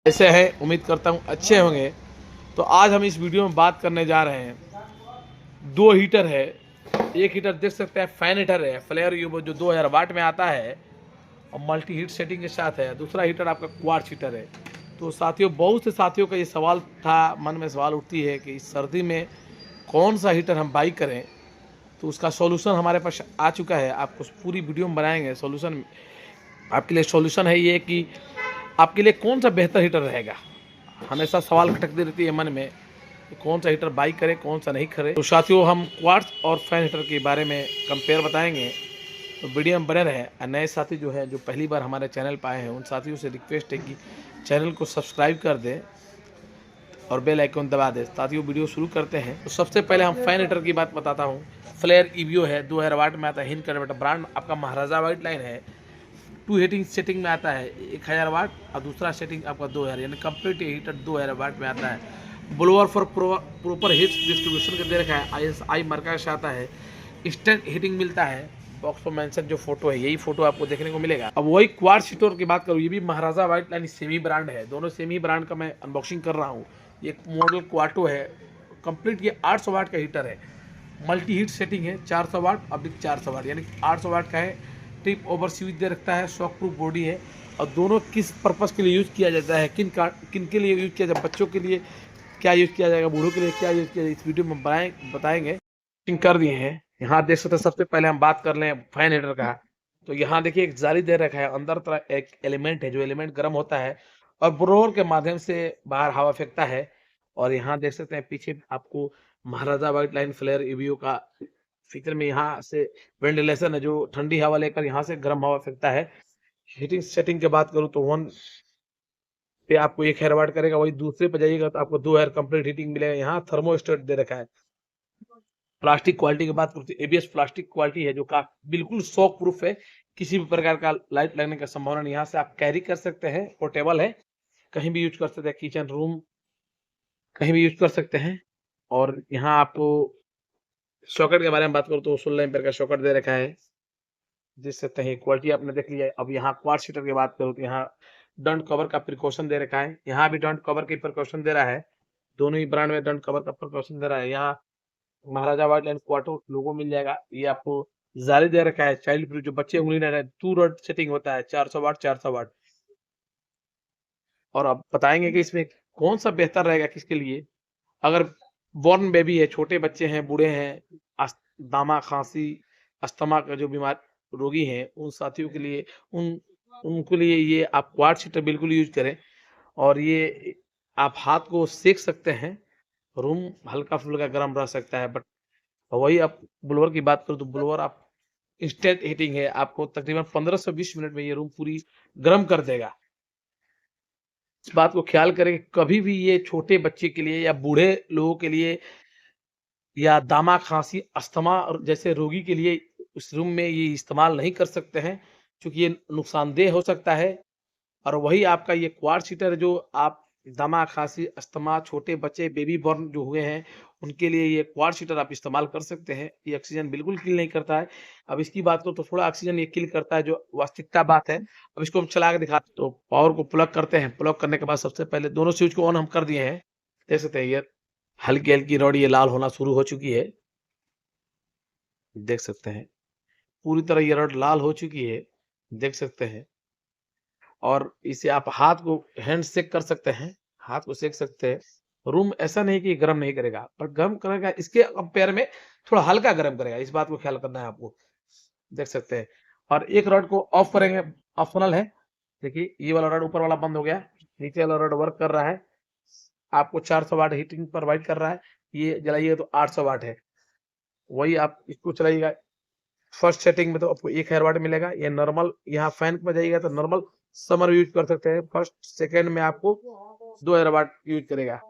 ऐसे हैं, उम्मीद करता हूँ अच्छे होंगे। तो आज हम इस वीडियो में बात करने जा रहे हैं, दो हीटर है। एक हीटर देख सकते हैं फैन हीटर है, फ्लेयर यूबो जो 2000 वाट में आता है और मल्टी हीट सेटिंग के साथ है। दूसरा हीटर आपका क्वार्ट्ज हीटर है। तो साथियों, बहुत से साथियों का ये सवाल था, मन में सवाल उठती है कि इस सर्दी में कौन सा हीटर हम बाई करें। तो उसका सॉल्यूशन हमारे पास आ चुका है, आपको पूरी वीडियो में बनाएंगे सॉल्यूशन। आपके लिए सॉल्यूशन है ये कि आपके लिए कौन सा बेहतर हीटर रहेगा। हमेशा सवाल खटकती रहती है मन में कि कौन सा हीटर बाई करें, कौन सा नहीं करें। तो साथियों, हम क्वार्ट्ज और फैन हीटर के बारे में कंपेयर बताएंगे, तो वीडियो में बने रहें। नए साथी जो है, जो पहली बार हमारे चैनल पर आए हैं, उन साथियों से रिक्वेस्ट है कि चैनल को सब्सक्राइब कर दें और बेल आइकन दबा दें। साथियों, वीडियो शुरू करते हैं। तो सबसे पहले हम फैन हीटर की बात बताता हूँ। फ्लेयर ईवीओ है, 2000 वाट में आता है। हिंद का ब्रांड आपका महाराजा वाइट लाइन है। टू हीटिंग सेटिंग में आता है, 1000 वाट और दूसरा सेटिंग आपका 2000, यानी कंप्लीट हीटर 2000 वाट में आता है। Blower for proper heat distribution का दे रखा है, ISI मार्का के साथ आता है। इंस्टेंट हीटिंग मिलता है। बॉक्स पर मेंशन जो फोटो है, यही फोटो आपको देखने को मिलेगा। अब वही क्वार्ट्ज हीटर की बात करूँ, ये भी महाराजा वाइट लाइन सेमी ब्रांड है। दोनों सेमी ब्रांड का मैं अनबॉक्सिंग कर रहा हूँ। ये मॉडल क्वाटो है, कंप्लीट ये 800 वाट का हीटर है। मल्टी हीट सेटिंग है, 400 वाट अब 400 वाट, यानी 800 वाट का है। टिप ओवर स्विच दे रखता है, शॉक प्रूफ बॉडी है। और दोनों किस पर्पज़ के लिए यूज़ किया जाता है, किन के लिए यूज़ किया जाए, बच्चों के लिए क्या यूज़ किया जाएगा, बूढ़ों के लिए क्या यूज़ किया जाए, इस वीडियो में बताएंगे। कर दिए हैं। यहाँ देख सकते हैं। सबसे पहले हम बात कर लें फैन हीटर का। तो यहाँ देखिए एक जाली दे रखा है, अंदर तरफ एक एलिमेंट है, जो एलिमेंट गर्म होता है और ब्लोअर के माध्यम से बाहर हवा फेंकता है। और यहाँ देख सकते हैं पीछे आपको महाराजा वाइट लाइन फ्लेयर ईवीओ का फीचर में यहाँ से वेंटिलेशन है, जो ठंडी हवा लेकर यहाँ से गर्म हवा फेंकता है। हीटिंग सेटिंग की बात करूँ तो 1 पे आपको 1000 वाट करेगा, वही दूसरे पे जाइएगा तो आपको 2000 कंप्लीट हीटिंग मिलेगा। यहाँ थर्मोस्टेट दे रखा है। प्लास्टिक क्वालिटी की बात करते हैं, ABS प्लास्टिक क्वालिटी है, जो का बिल्कुल शॉक प्रूफ है। किसी भी प्रकार का लाइट लगने का संभावना नहीं। यहाँ से आप कैरी कर सकते हैं, पोर्टेबल है, कहीं भी यूज कर सकते हैं, किचन रूम कहीं भी यूज कर सकते हैं। और यहाँ आपको सॉकेट के बारे में बात करूँ तो 16 एम्पीयर का सॉकेट दे रखा है। देख सकते हैं, क्वालिटी आपने देख लिया है। अब यहाँ क्वार्ट्ज हीटर की बात करूँ तो यहाँ डंट कवर का प्रिकॉशन दे रखा है। यहाँ भी डंट कवर की प्रिकॉशन दे रहा है। दोनों ही ब्रांड में डंट कवर का प्रिकॉशन दे रहा है। यहाँ महाराजा वाइट लाइन क्वाटो लोगो मिल जाएगा। ये आपको जाली दे रखा है, चाइल्ड प्रूफ, जो बच्चे उंगली ना रहे। 2 रॉड सेटिंग होता है, 400 वाट 400 वाट। और अब बताएंगे कि इसमें कौन सा बेहतर रहेगा किसके लिए। अगर बॉर्न बेबी है, छोटे बच्चे हैं, बूढ़े हैं, दामा खांसी अस्थमा का जो बीमार रोगी हैं, उन साथियों के लिए, उन उनके लिए ये आप क्वार्ट्ज हीटर बिल्कुल यूज करें। और ये आप हाथ को सेक सकते हैं, रूम हल्का फुल्का गर्म रह सकता है। बट वही आप ब्लोअर की बात करो तो ब्लोअर आप इंस्टेंट हीटिंग है, आपको तकरीबन 15 से 20 मिनट में ये रूम पूरी गर्म कर देगा। इस बात को ख्याल करें कि कभी भी ये छोटे बच्चे के लिए या बूढ़े लोगों के लिए या दामा खांसी अस्थमा और जैसे रोगी के लिए उस रूम में ये इस्तेमाल नहीं कर सकते हैं, क्योंकि ये नुकसानदेह हो सकता है। और वही आपका ये क्वार्ट्ज हीटर, जो आप दमा खांसी अस्थमा, छोटे बच्चे बेबी बॉर्न जो हुए हैं, उनके लिए ये क्वार्ट्ज हीटर आप इस्तेमाल कर सकते हैं। ये ऑक्सीजन बिल्कुल किल नहीं करता है। अब इसकी बात करूँ तो थोड़ा ऑक्सीजन ये किल करता है, जो वास्तविकता बात है। अब इसको हम चला के दिखाते हैं। तो पावर को प्लग करते हैं। प्लग करने के बाद सबसे पहले दोनों स्विच को ऑन हम कर दिए हैं। देख सकते हैं, ये हल्की हल्की रॉड ये लाल होना शुरू हो चुकी है। देख सकते हैं, पूरी तरह ये रॉड लाल हो चुकी है, देख सकते हैं। और इसे आप हाथ को हैंड सेक कर सकते हैं, हाथ को सेक सकते हैं। रूम ऐसा नहीं कि गर्म नहीं करेगा, पर गर्म करेगा, इसके कंपेयर में थोड़ा हल्का गर्म करेगा। इस बात को ख्याल करना है आपको। देख सकते हैं। और एक रॉड को ऑफ करेंगे, ऑप्शनल है। देखिए, ये वाला रॉड ऊपर वाला बंद हो गया, नीचे वाला रॉड वर्क कर रहा है, आपको 400 वाट हीटिंग प्रोवाइड कर रहा है। ये जलाइए तो 800 वाट है। वही आप इसको चलाइएगा फर्स्ट सेटिंग में तो आपको 1000 वाट मिलेगा। ये नॉर्मल, यहाँ फैन में जाइएगा तो नॉर्मल समर यूज कर सकते हैं। फर्स्ट सेकंड में आपको 2000 वाट यूज करेगा।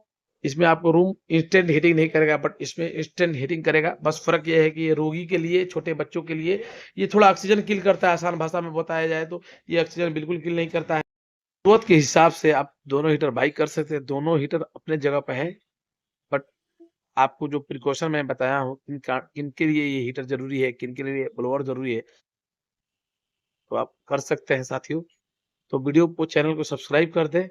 इसमें आपको रूम इंस्टेंट हीटिंग नहीं करेगा, बट इसमें इंस्टेंट हीटिंग करेगा। बस फर्क ये है कि ये रोगी के लिए, छोटे बच्चों के लिए ये थोड़ा ऑक्सीजन किल करता है। आसान भाषा में बताया जाए तो ये ऑक्सीजन बिल्कुल किल नहीं करता है। जरूरत के हिसाब से आप दोनों हीटर बाई कर सकते हैं। दोनों हीटर अपने जगह पे है। बट आपको जो प्रिकॉशन मैं बताया हूँ, किनके लिए ये हीटर जरूरी है, किनके लिए ब्लोअर जरूरी है, तो आप कर सकते हैं साथियों। तो वीडियो को, चैनल को सब्सक्राइब कर दें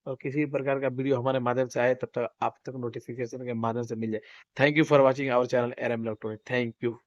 और किसी भी प्रकार का वीडियो हमारे माध्यम से आए तब तक आप तक नोटिफिकेशन के माध्यम से मिल जाए। Thank you for watching our channel RM electronic. Thank you.